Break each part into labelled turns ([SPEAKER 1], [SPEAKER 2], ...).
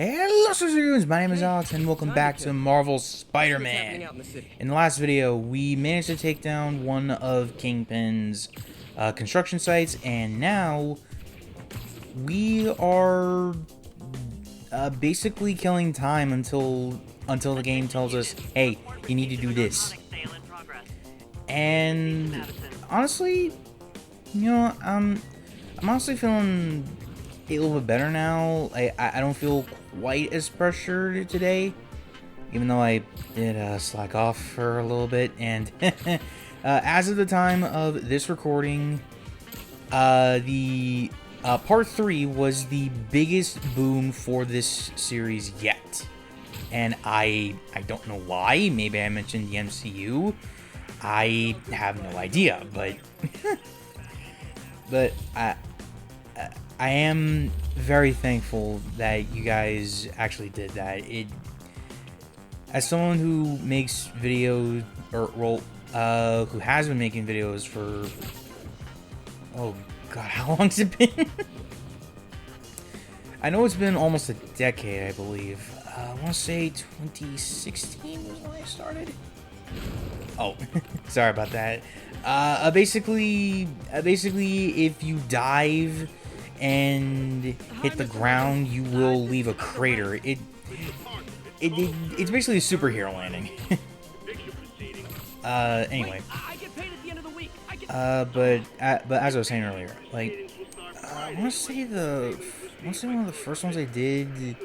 [SPEAKER 1] Hello, Sirens! My name is Alex, and welcome back to Marvel's Spider-Man. In the last video, we managed to take down one of Kingpin's construction sites, and now we are basically killing time until the game tells us, hey, you need to do this. And honestly, you know, I'm honestly feeling a little bit better now. I don't feel quite as pressured today, even though I did slack off for a little bit. And as of the time of this recording, the part 3 was the biggest boom for this series yet. And I don't know why. Maybe I mentioned the MCU. I have no idea, but but I am very thankful that you guys actually did that. As someone who makes videos, who has been making videos for, oh god, how long's it been? I know it's been almost a decade, I believe. I want to say 2016 was when I started. Oh, sorry about that. Basically, if you dive and hit the ground, you will leave a crater. It's basically a superhero landing. Anyway. But as I was saying earlier, like, I want to say one of the first ones I did,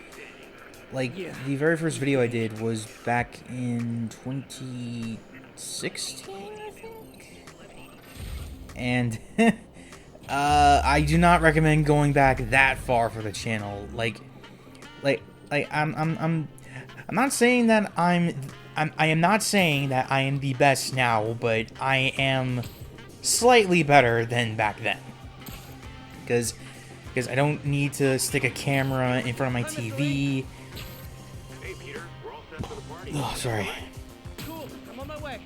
[SPEAKER 1] like, the very first video I did was back in 2016, I think? And, I do not recommend going back that far for the channel. I'm not saying that I am not saying that I am the best now, but I am slightly better than back then. Because I don't need to stick a camera in front of my TV. Oh, sorry.
[SPEAKER 2] Cool, I'm on my way.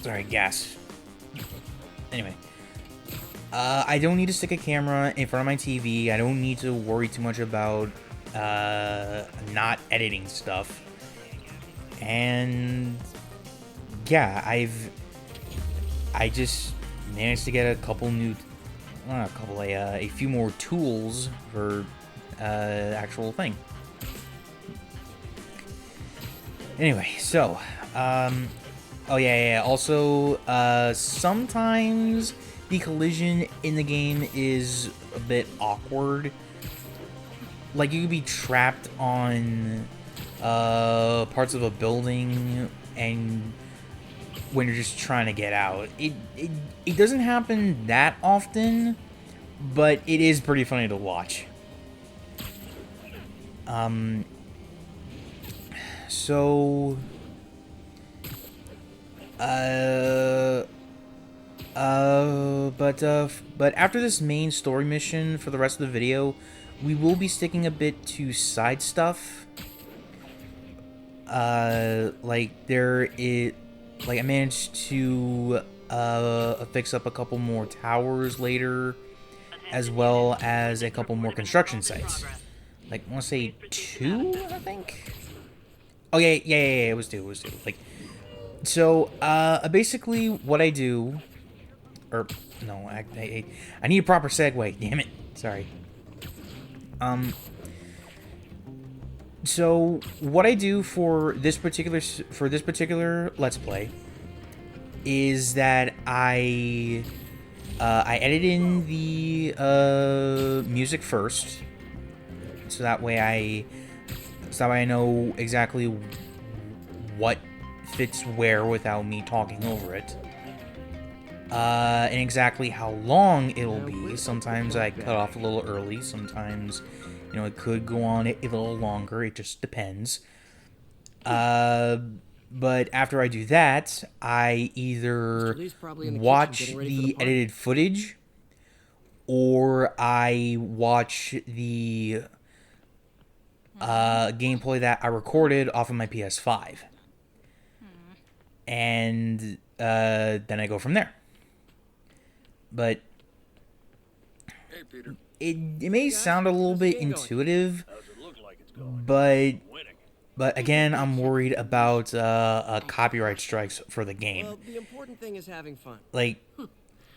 [SPEAKER 1] Sorry, gas. Anyway. I don't need to stick a camera in front of my TV. I don't need to worry too much about not editing stuff. And yeah, I just managed to get a couple new, a few more tools for actual thing. Anyway, so oh yeah. Also, sometimes the collision in the game is a bit awkward. Like, you could be trapped on parts of a building, and when you're just trying to get out, it doesn't happen that often, but it is pretty funny to watch. So but after this main story mission for the rest of the video, we will be sticking a bit to side stuff. Like I managed to fix up a couple more towers later, as well as a couple more construction sites. Like, I want to say 2, I think. Oh yeah, it was 2. Like, so basically what I do, or no, I need a proper segue. Damn it, sorry. So what I do for this particular Let's Play is that I edit in the music first, so that way I know exactly what fits where without me talking over it, and exactly how long it'll be. Sometimes I cut off a little early, sometimes, you know, it could go on a little longer. It just depends. But after I do that, I either watch the edited footage, or I watch the gameplay that I recorded off of my PS5. And then I go from there. But it may sound a little bit intuitive, but again, I'm worried about copyright strikes for the game.
[SPEAKER 2] Well, the important thing is having fun.
[SPEAKER 1] Like,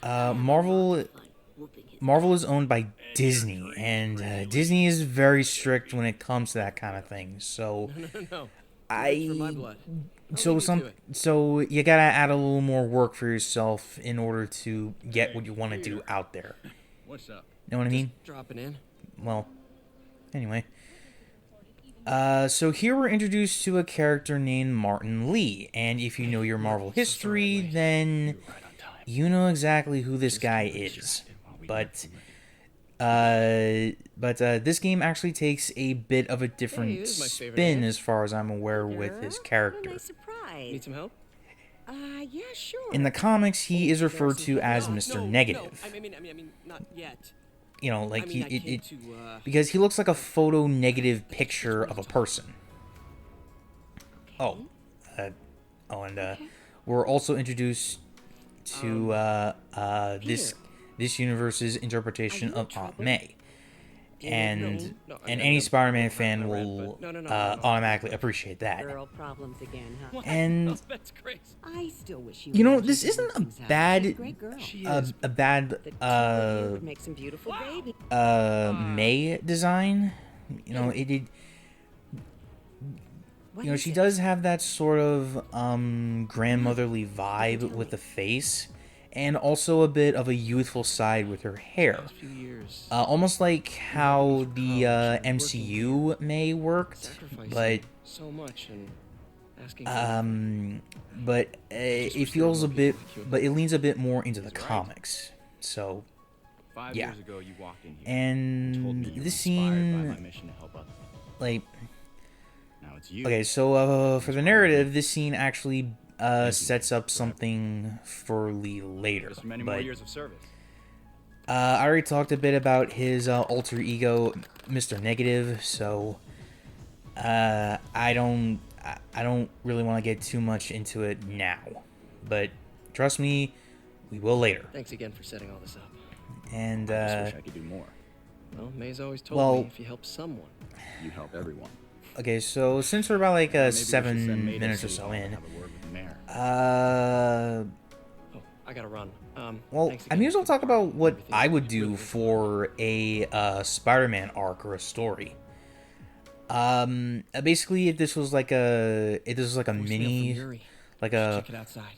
[SPEAKER 1] Marvel is owned by Disney, and Disney is very strict when it comes to that kind of thing. So
[SPEAKER 2] No. It's for my
[SPEAKER 1] I
[SPEAKER 2] blood. I'll leave you to it.
[SPEAKER 1] so you gotta add a little more work for yourself in order to get what you want to do out there.
[SPEAKER 3] What's up?
[SPEAKER 1] Know what I mean?
[SPEAKER 2] Dropping in.
[SPEAKER 1] Well, anyway. So here we're introduced to a character named Martin Lee, and if you know your Marvel history, then you know exactly who this guy is. But this game actually takes a bit of a different
[SPEAKER 2] Hey, this is my favorite
[SPEAKER 1] spin,
[SPEAKER 2] game.
[SPEAKER 1] as far as I'm aware, with his character.
[SPEAKER 4] Nice surprise.
[SPEAKER 2] Need some help?
[SPEAKER 4] Yeah, sure.
[SPEAKER 1] In the comics, he is referred to as
[SPEAKER 2] No,
[SPEAKER 1] Mr.
[SPEAKER 2] no,
[SPEAKER 1] Negative.
[SPEAKER 2] No. I mean, not yet.
[SPEAKER 1] You know, like
[SPEAKER 2] I mean, I came
[SPEAKER 1] it
[SPEAKER 2] to,
[SPEAKER 1] because he looks like a photo negative picture of a person. Oh, and we're also introduced to this universe's interpretation of Aunt May, and any Spider-Man fan will automatically appreciate that.
[SPEAKER 4] Girl problems again, huh?
[SPEAKER 1] And
[SPEAKER 2] That's great.
[SPEAKER 4] I still wish you.
[SPEAKER 1] you know,
[SPEAKER 4] would
[SPEAKER 1] this
[SPEAKER 4] figure
[SPEAKER 1] isn't a
[SPEAKER 4] things out. She's
[SPEAKER 1] bad
[SPEAKER 4] a great girl.
[SPEAKER 1] a bad
[SPEAKER 4] The two of you would make some beautiful babies.
[SPEAKER 1] May design. You know, it did.
[SPEAKER 4] What
[SPEAKER 1] You know,
[SPEAKER 4] is
[SPEAKER 1] she
[SPEAKER 4] it?
[SPEAKER 1] does have that sort of grandmotherly vibe with the face, and also a bit of a youthful side with her hair.
[SPEAKER 2] Last few years.
[SPEAKER 1] Almost like how the MCU May worked,
[SPEAKER 2] Sacrificing so much and asking.
[SPEAKER 1] but it feels a bit, but it leans a bit more into the comics. So,
[SPEAKER 3] 5
[SPEAKER 1] yeah.
[SPEAKER 3] years ago, you walked in here. and told
[SPEAKER 1] and
[SPEAKER 3] me you were
[SPEAKER 1] this
[SPEAKER 3] inspired by my
[SPEAKER 1] scene,
[SPEAKER 3] mission to help others.
[SPEAKER 1] like,
[SPEAKER 3] Now it's you.
[SPEAKER 1] okay, so for the narrative, this scene actually sets up something for Lee later.
[SPEAKER 3] Just many more
[SPEAKER 1] But
[SPEAKER 3] years of service.
[SPEAKER 1] I already talked a bit about his alter ego, Mr. Negative, so I don't really want to get too much into it now. But trust me, we will later.
[SPEAKER 2] Thanks again for setting all this up.
[SPEAKER 1] And
[SPEAKER 3] I just wish I could do more.
[SPEAKER 2] Well, May's always told
[SPEAKER 1] well-
[SPEAKER 2] me if you help someone.
[SPEAKER 3] You help everyone.
[SPEAKER 1] okay, so since we're about like
[SPEAKER 3] Maybe we should
[SPEAKER 1] 7
[SPEAKER 3] send May to
[SPEAKER 1] minutes or
[SPEAKER 3] City
[SPEAKER 1] so
[SPEAKER 3] Hall and
[SPEAKER 1] in,
[SPEAKER 3] have a word with the mayor.
[SPEAKER 2] Oh, I gotta run.
[SPEAKER 1] well,
[SPEAKER 2] thanks
[SPEAKER 1] I
[SPEAKER 2] again
[SPEAKER 1] may as well
[SPEAKER 2] for
[SPEAKER 1] talk about what
[SPEAKER 2] everything.
[SPEAKER 1] I would do for a Spider-Man arc or a story. Basically, if this was like a
[SPEAKER 2] Voice me up from
[SPEAKER 1] mini,
[SPEAKER 2] Yuri.
[SPEAKER 1] like a
[SPEAKER 2] Check it outside.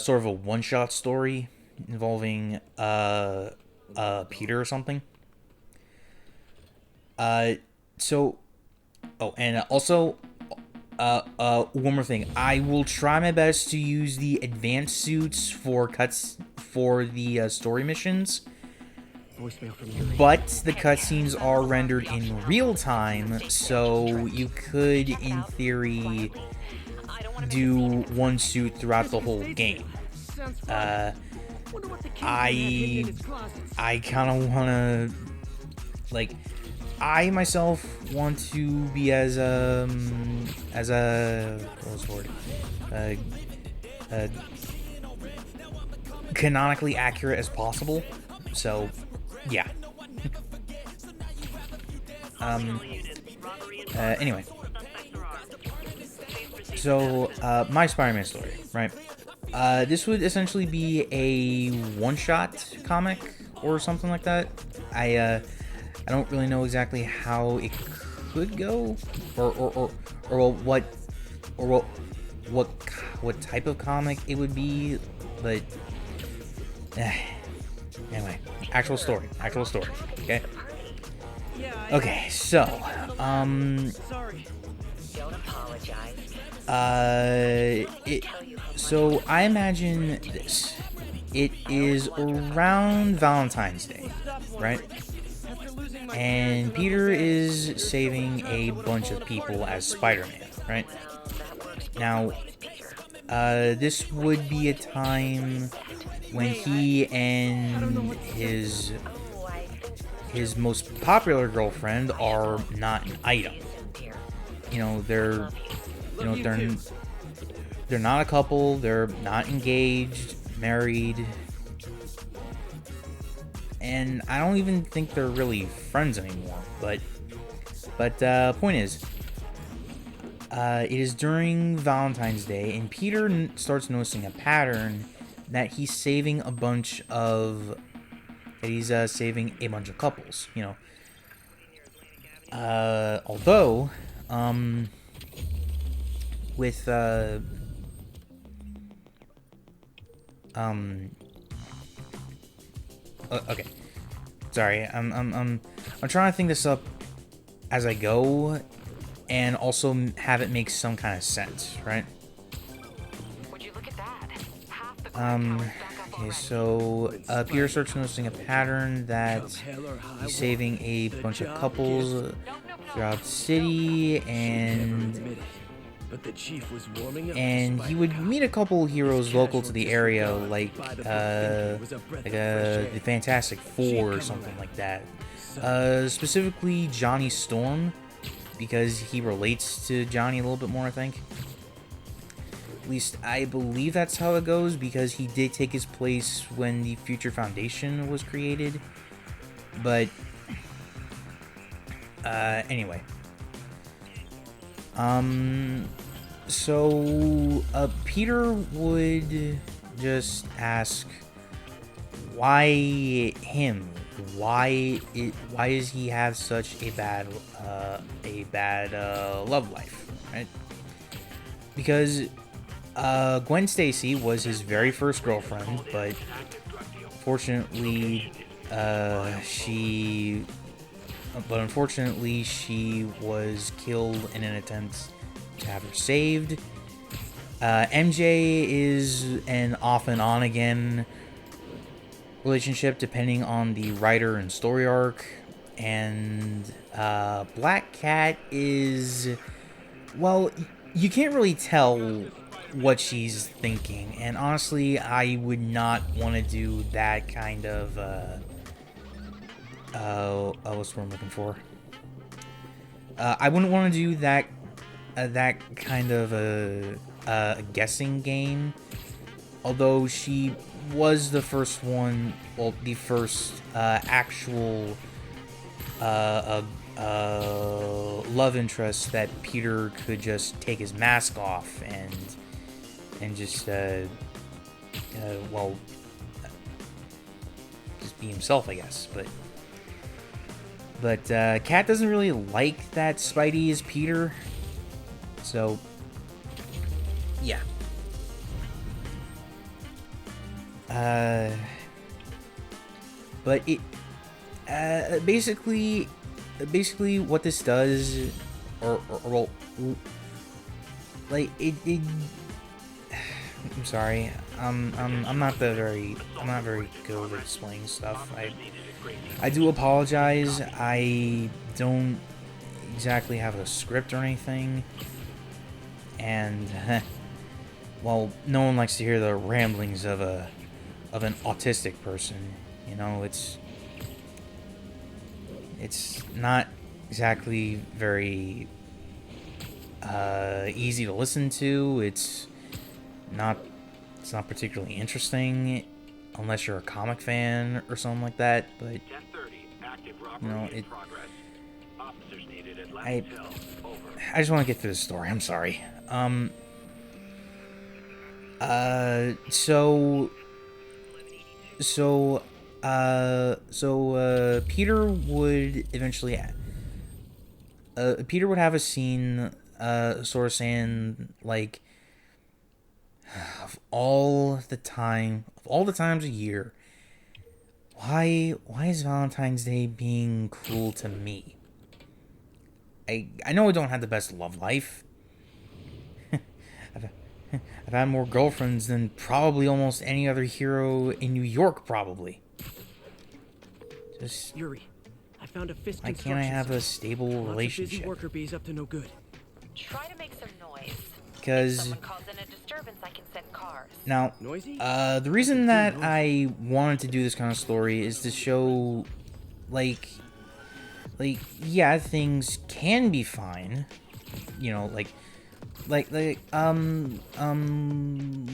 [SPEAKER 1] sort of a one-shot story involving Peter or something. So, oh, and also, one more thing. I will try my best to use the advanced suits for the story missions,
[SPEAKER 2] Voicemail from Yuri.
[SPEAKER 1] but the cutscenes are rendered in real time, so you could, in theory, do one suit throughout the whole game.
[SPEAKER 2] Sounds fun. Wonder what the kid had hidden in his closets.
[SPEAKER 1] I kind of want to, like, I myself want to be as what was the word? Canonically accurate as possible. So, yeah. Anyway. So, my Spider-Man story, right? This would essentially be a one-shot comic or something like that. I don't really know exactly how it could go, or what type of comic it would be, but anyway, actual story, okay? Okay, so
[SPEAKER 2] Sorry.
[SPEAKER 4] Don't apologize.
[SPEAKER 1] so I imagine this. It is around Valentine's Day, right?
[SPEAKER 2] After losing my
[SPEAKER 1] And Peter is saving a bunch of people as Spider-Man, right? Now, this would be a time when he and his most popular girlfriend are not an item. You know, they're not a couple, they're not engaged, married, and I don't even think they're really friends anymore, but But point is, it is during Valentine's Day, and Peter starts noticing a pattern that he's saving a bunch of couples. You know, although with okay, sorry, I'm trying to think this up as I go, and also have it make some kind of sense, right?
[SPEAKER 2] Would you look at that? Half the clock tower's back up
[SPEAKER 1] Okay,
[SPEAKER 2] already.
[SPEAKER 1] so Peter starts noticing a pattern that he's saving a bunch of couples throughout the city, and he would meet a couple heroes local to the area, like the Fantastic Four or something like that. Specifically Johnny Storm, because he relates to Johnny a little bit more, I think. At least I believe that's how it goes, because he did take his place when the Future Foundation was created. But anyway. So Peter would just ask, why him? Why does he have such a bad love life, right? Because Gwen Stacy was his very first girlfriend, but unfortunately she was killed in an attempt to have her saved. MJ is an off and on again relationship depending on the writer and story arc, and Black Cat is, well, you can't really tell what she's thinking, and honestly I would not want to do that kind of what's the word I'm looking for? I wouldn't want to do that kind of a guessing game. Although she was the first one, well, the first actual love interest that Peter could just take his mask off and just well, just be himself, I guess. But Kat doesn't really like that Spidey is Peter, so yeah. But it basically what this does, or well, like it I'm sorry, I'm not very good at explaining stuff. I do apologize. I don't exactly have a script or anything, and well, no one likes to hear the ramblings of an autistic person. You know, it's not exactly very easy to listen to. It's not particularly interesting unless you're a comic fan or something like that. But you know, I just want to get through the story. I'm sorry. So Peter would eventually Peter would have a scene sort of saying, like, of all the times a year, why is Valentine's Day being cruel to me? I know I don't have the best love life. I've had more girlfriends than probably almost any other hero in New York, probably. Just,
[SPEAKER 5] Yuri, I found a fist
[SPEAKER 1] why can't I have a stable relationship?
[SPEAKER 5] Busy worker bees up to no good.
[SPEAKER 2] Try to make some noise. If
[SPEAKER 1] Because
[SPEAKER 2] someone calls in a disturbance, I can send cars.
[SPEAKER 1] now,
[SPEAKER 5] Noisy?
[SPEAKER 1] the reason that I wanted to do this kind of story is to show, like, yeah, things can be fine. You know,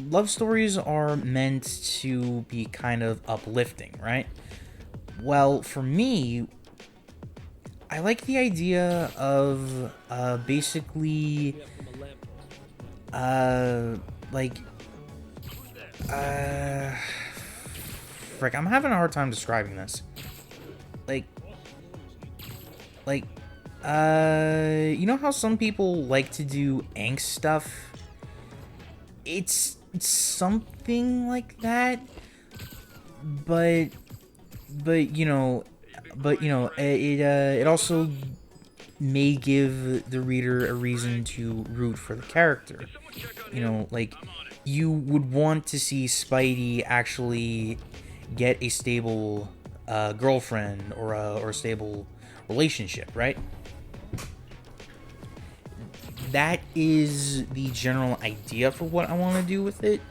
[SPEAKER 1] love stories are meant to be kind of uplifting, right? Well, for me, I like the idea of basically like frick, I'm having a hard time describing this. Like you know how some people like to do angst stuff? It's something like that, but it also may give the reader a reason to root for the character. Like, you would want to see Spidey actually get a stable girlfriend or a stable relationship, right? That is the general idea for what I want to do with it.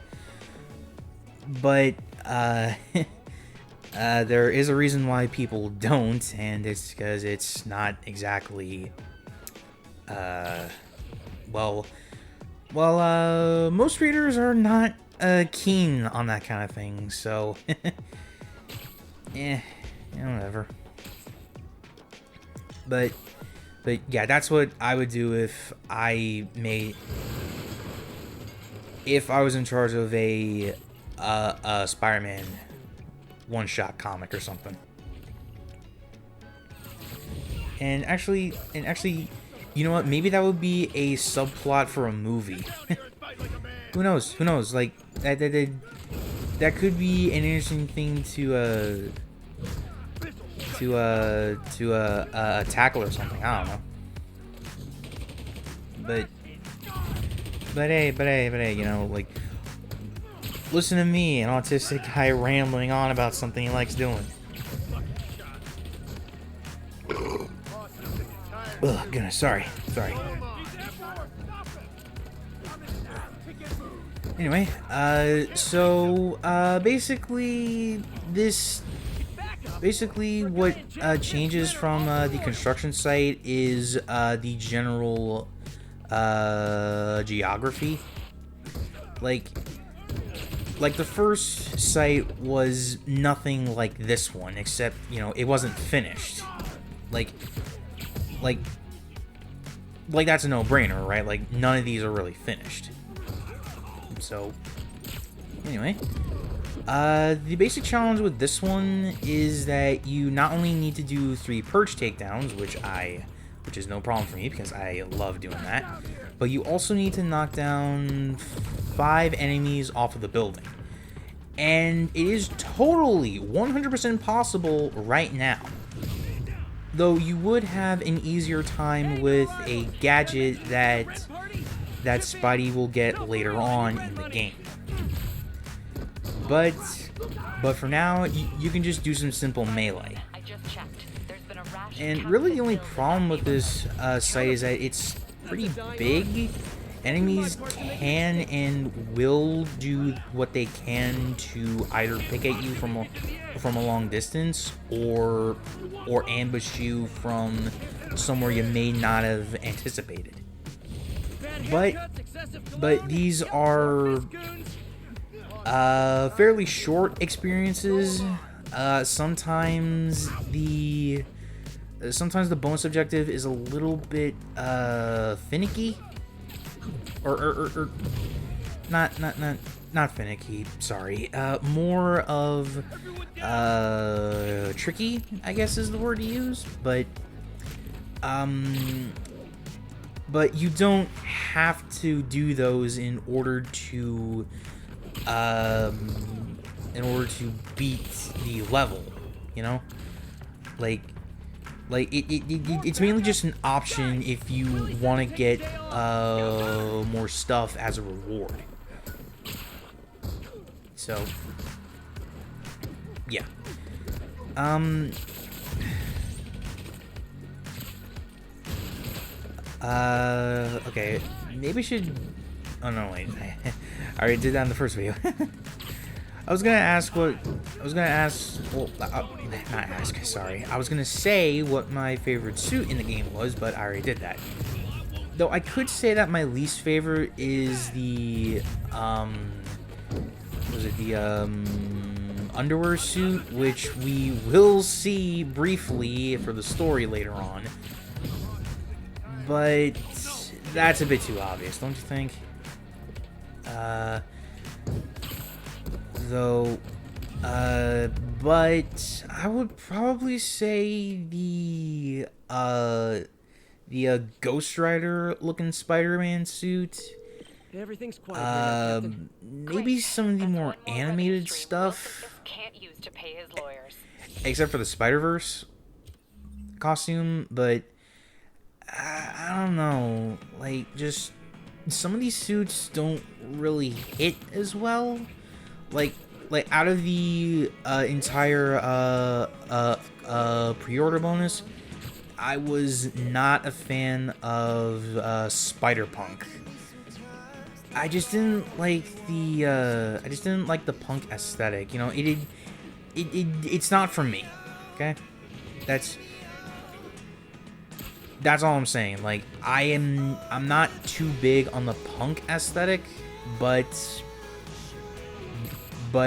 [SPEAKER 1] But there is a reason why people don't, and it's because it's not exactly most readers are not keen on that kind of thing, so whatever. But yeah, that's what I would do if I was in charge of a Spider-Man one-shot comic or something. And actually, you know what? Maybe that would be a subplot for a movie. Who knows? Like that could be an interesting thing to tackle or something. I don't know. But hey, like, listen to me, an autistic guy rambling on about something he likes doing. Ugh, goodness, sorry. Anyway, so basically what changes from the construction site is the general geography. Like the first site was nothing like this one, except, it wasn't finished. Like that's a no-brainer, right? Like, none of these are really finished. So, anyway, the basic challenge with this one is that you not only need to do 3 perch takedowns, which is no problem for me because I love doing that, but you also need to knock down 5 enemies off of the building. And it is totally 100% possible right now. Though you would have an easier time with a gadget that Spidey will get later on in the game. But for now, you can just do some simple melee. And really the only problem with this site is that it's pretty big. Enemies can and will do what they can to either pick at you from a long distance or ambush you from somewhere you may not have anticipated. But these are fairly short experiences. Sometimes the bonus objective is a little bit finicky. Or not finicky, sorry. More of tricky, I guess is the word to use, but you don't have to do those in order to beat the level, it's mainly just an option if you want to get more stuff as a reward. So, yeah. Okay, maybe I should... Oh, no, wait. I already did that in the first video. I was gonna say what my favorite suit in the game was, but I already did that. Though I could say that my least favorite is the, underwear suit, which we will see briefly for the story later on. But that's a bit too obvious, don't you think? But I would probably say the Ghost Rider looking Spider-Man suit.
[SPEAKER 5] Everything's quiet here now, Captain.
[SPEAKER 1] Maybe some of the more animated stuff,
[SPEAKER 2] Can't use to pay his lawyers.
[SPEAKER 1] except for the Spider-Verse costume, but I don't know, like, just some of these suits don't really hit as well. Like out of the entire pre-order bonus, I was not a fan of Spider-Punk. I just didn't like the punk aesthetic. You know, it's not for me. Okay, that's all I'm saying. Like, I'm not too big on the punk aesthetic, but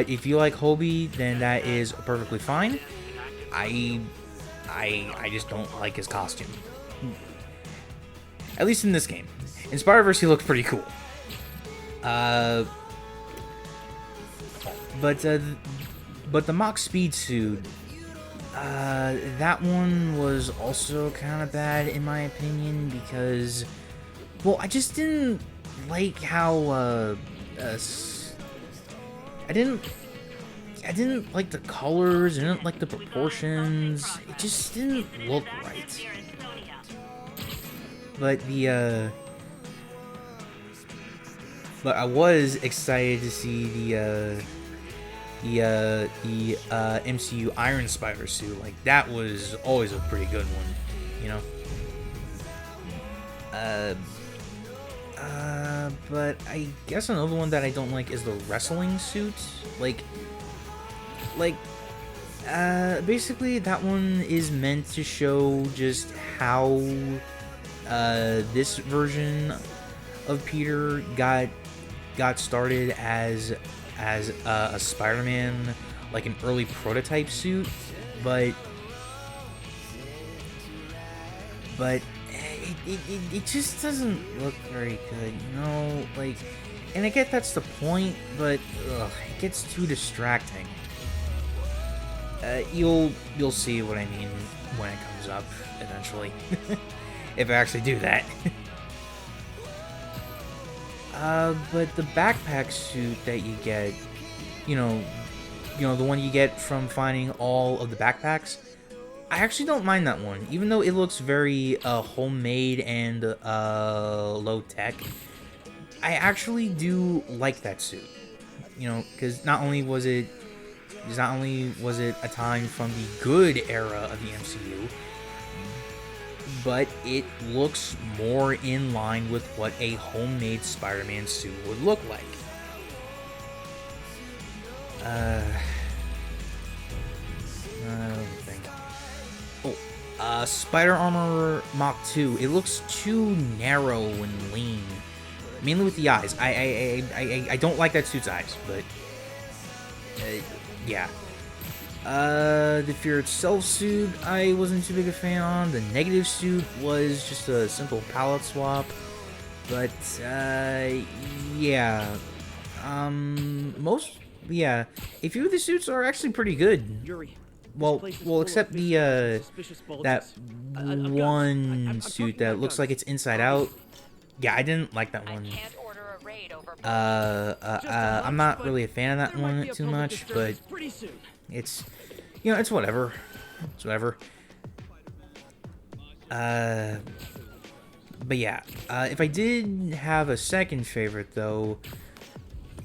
[SPEAKER 1] if you like Hobie, then that is perfectly fine. I just don't like his costume. At least in this game. In Spider-Verse, he looked pretty cool. But the Mach Speed suit, that one was also kind of bad in my opinion because, well, I just didn't like how I didn't like the colors. I didn't like the proportions. It just didn't look right. But I was excited to see the MCU Iron Spider suit. Like, that was always a pretty good one, you know. But I guess another one that I don't like is the wrestling suit. Basically that one is meant to show just how this version of Peter got started as a Spider-Man, like an early prototype suit, but it just doesn't look very good, you know, like, and I get that's the point, but it gets too distracting. You'll see what I mean when it comes up eventually, if I actually do that. But the backpack suit that you get, you know, the one you get from finding all of the backpacks, I actually don't mind that one, even though it looks very homemade and low tech. I actually do like that suit, you know, because not only was it a time from the good era of the MCU, but it looks more in line with what a homemade Spider-Man suit would look like. I don't think. Spider Armor Mach 2. It looks too narrow and lean, mainly with the eyes. I don't like that suit's eyes, but yeah. The Fear Itself suit, I wasn't too big a fan on. The Negative suit was just a simple palette swap. But, yeah. A few of the suits are actually pretty good.
[SPEAKER 5] Yuri,
[SPEAKER 1] Well, except the, that one suit that looks like it's inside out. Yeah, I didn't like that one. I'm not really a fan of that one too much, but it's, you know, it's whatever. It's whatever. But yeah, if I did have a second favorite, though,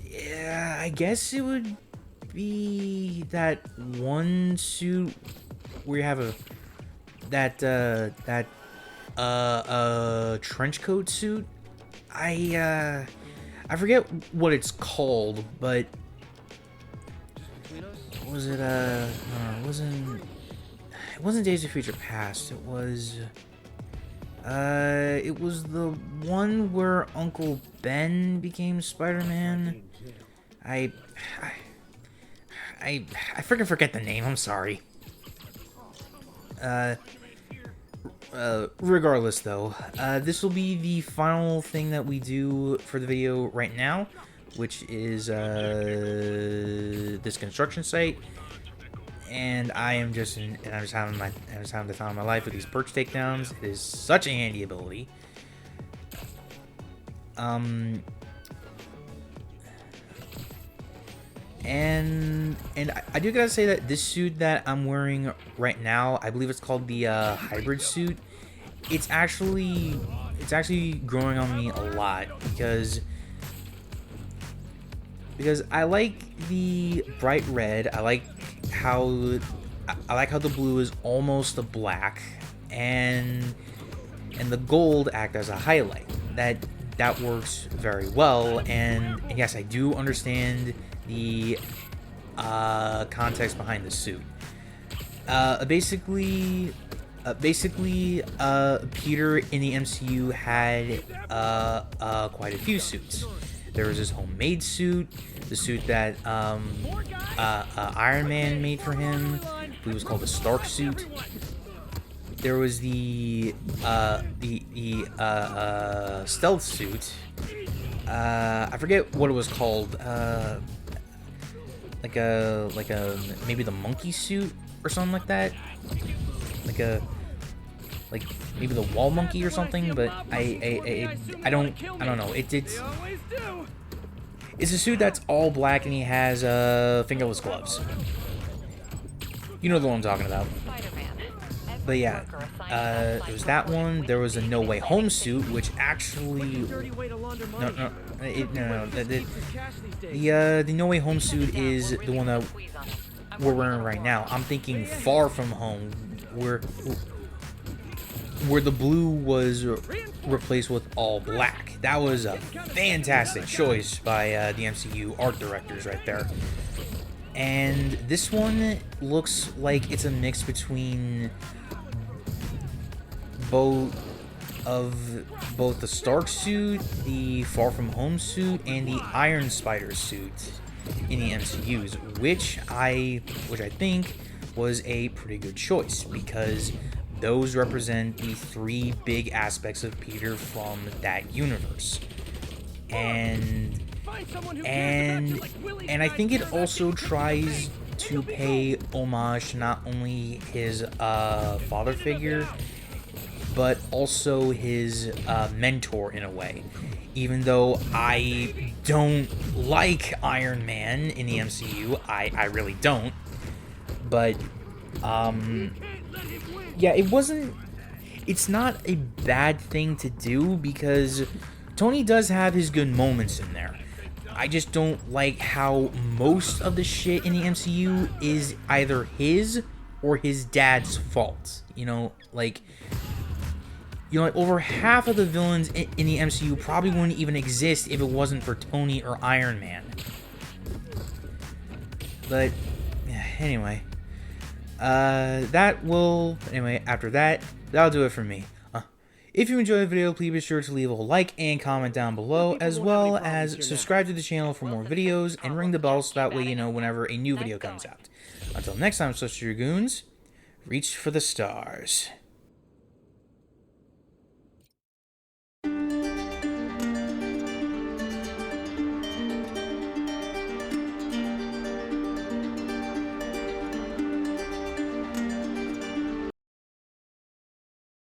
[SPEAKER 1] yeah, I guess it would be that one suit where you have that trench coat suit. I forget what it's called, but was it no, it wasn't Days of Future Past. It was the one where Uncle Ben became Spider-Man. I I freaking forget the name. I'm sorry. Regardless, though, this will be the final thing that we do for the video right now, which is this construction site. And I'm just having the time of my life with these perch takedowns. It is such a handy ability. And I do gotta say that this suit that I'm wearing right now, I believe it's called the hybrid suit. It's actually growing on me a lot because I like the bright red. I like how the blue is almost a black, and the gold act as a highlight. That works very well, and yes, I do understand the context behind the suit. Basically, Peter in the MCU had quite a few suits. There was his homemade suit, the suit that Iron Man made for him. It was called the Stark suit. There was the stealth suit. I forget what it was called. Like maybe the monkey suit or something like that. Like maybe the wall monkey or something. But I don't know. It's a suit that's all black and he has fingerless gloves. You know the one I'm talking about. But yeah, it was that one. There was a No Way Home suit, which actually no. The No Way Home suit is the one that we're wearing right now. I'm thinking Far From Home, where the blue was replaced with all black. That was a fantastic choice by the MCU art directors right there. And this one looks like it's a mix between both the Stark suit, the Far From Home suit, and the Iron Spider suit in the MCUs, which I think was a pretty good choice because those represent the three big aspects of Peter from that universe. And I think it also tries to pay homage to not only his father figure, but also his mentor in a way. Even though I don't like Iron Man in the MCU, I really don't. But yeah, it's not a bad thing to do because Tony does have his good moments in there. I just don't like how most of the shit in the MCU is either his or his dad's fault. Like over half of the villains in the MCU probably wouldn't even exist if it wasn't for Tony or Iron Man. But anyway, after that, that'll do it for me. If you enjoyed the video, please be sure to leave a like and comment down below, as well as subscribe to the channel for more videos and ring the bell so that way you know whenever a new video comes out. Until next time, Social Dragoons, reach for the stars.